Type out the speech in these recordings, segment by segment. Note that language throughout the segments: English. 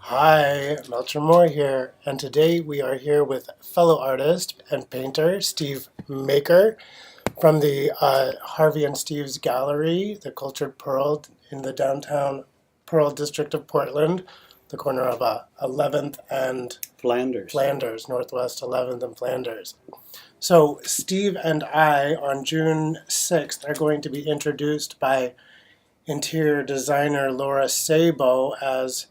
Hi, Melchor Moore here, and today we are here with fellow artist and painter Steve Maker from the Harvey and Steve's Gallery, the Cultured Pearl in the downtown Pearl district of Portland, the corner of 11th and Flanders, Northwest 11th and Flanders. So Steve and I on June 6th are going to be introduced by interior designer Laura Sabo as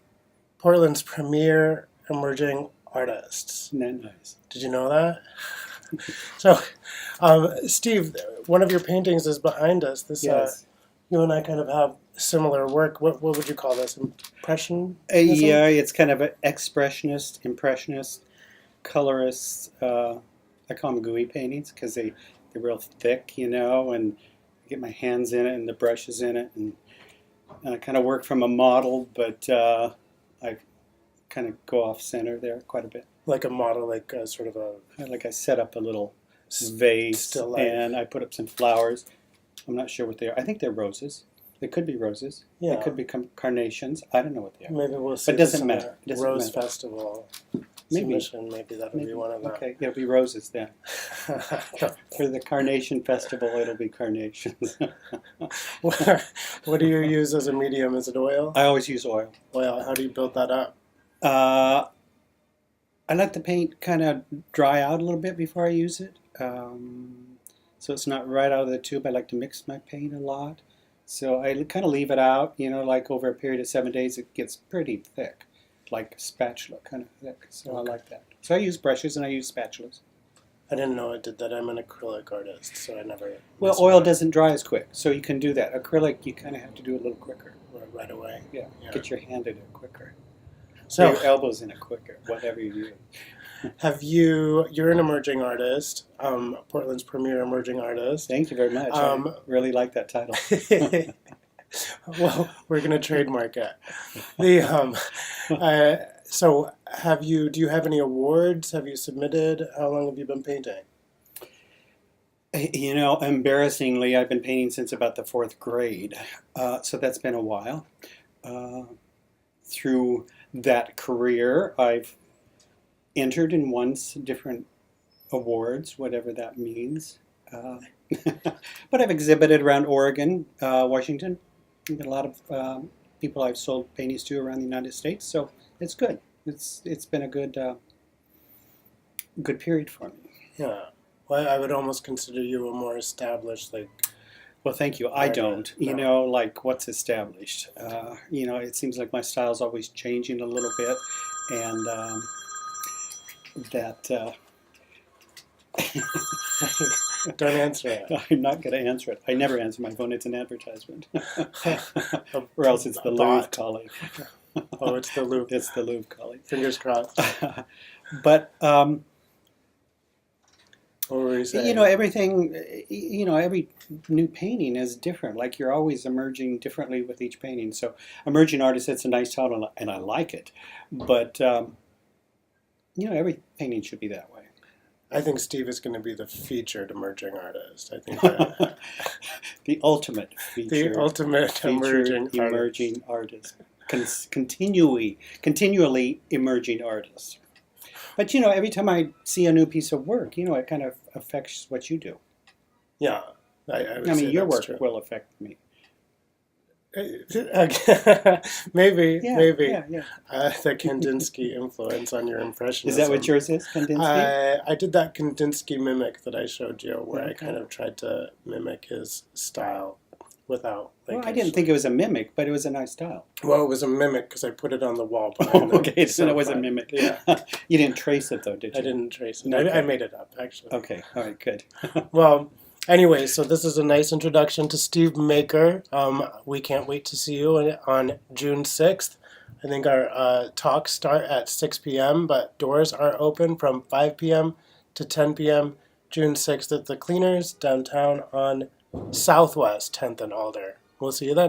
Portland's premier emerging artists. Isn't that nice? Did you know that? So, Steve, one of your paintings is behind us. This, Yes. You and I kind of have similar work. What would you call this? Impressionism? Yeah, it's kind of an expressionist, impressionist, colorist. I call them gooey paintings because they're real thick, and I get my hands in it and the brushes in it, and I kind of work from a model, but I kind of go off center there quite a bit. Like a model, like sort of Like I set up a little vase still life. and I put up some flowers. I'm not sure what they are. I think they're roses. They could be roses. Yeah. They could become carnations. I don't know what they are. Maybe we'll see. But it doesn't some matter. It doesn't Rose matter. Festival Maybe. submission. Maybe that'll be one of them. Okay, it'll be roses then. For the Carnation Festival, it'll be carnations. What do you use as a medium? Is it oil? I always use oil. Oil. How do you build that up? I let the paint kind of dry out a little bit before I use it. So it's not right out of the tube. I like to mix my paint a lot. So I kind of leave it out, like over a period of 7 days, it gets pretty thick, like a spatula kind of thick. So I like that. So I use brushes and I use spatulas. I didn't know it did that. I'm an acrylic artist, so I never. Well, oil doesn't dry as quick, so you can do that. Acrylic, you kind of have to do it a little quicker. Right away. Yeah, get your hand in it quicker. So your elbows in it quicker, whatever you do. You're an emerging artist, Portland's premier emerging artist. Thank you very much. I really like that title. Well, we're going to trademark it. So do you have any awards? Have you submitted? How long have you been painting? Embarrassingly, I've been painting since about the 4th grade. So that's been a while. Through that career, I've entered and won different awards, whatever that means. But I've exhibited around Oregon, Washington. I've got a lot of people I've sold paintings to around the United States, so it's good. It's been a good period for me. Yeah. Well, I would almost consider you a more established, Well, thank you. I don't. Like what's established. It seems like my style's always changing a little bit, and that. Don't answer it. I'm not going to answer it. I never answer my phone. It's an advertisement. Or else it's the Louvre calling. Oh, it's the Louvre. It's the Louvre calling. Fingers crossed. But, what were you saying? Everything, every new painting is different. Like you're always emerging differently with each painting. So emerging artist, that's a nice title, and I like it. But, every painting should be that way. I think Steve is going to be the featured emerging artist. I think the ultimate feature. The ultimate emerging artist. Continually emerging artist. But every time I see a new piece of work, it kind of affects what you do. Yeah, I mean, your work true. will affect me. Maybe. Yeah. The Kandinsky influence on your impressionism. Is that what yours is, Kandinsky? I did that Kandinsky mimic that I showed you, where I Okay. kind of tried to mimic his style without. Well, I didn't think it was a mimic, but it was a nice style. Well, it was a mimic because I put it on the wall behind Okay, so it was a mimic. Yeah. You didn't trace it, though, did you? I didn't trace it. Okay. I made it up, actually. Okay, all right, good. Well, anyway, so this is a nice introduction to Steve Maker. We can't wait to see you on June 6th. I think our talks start at 6 p.m., but doors are open from 5 p.m. to 10 p.m. June 6th at the Cleaners downtown on Southwest 10th and Alder. We'll see you then.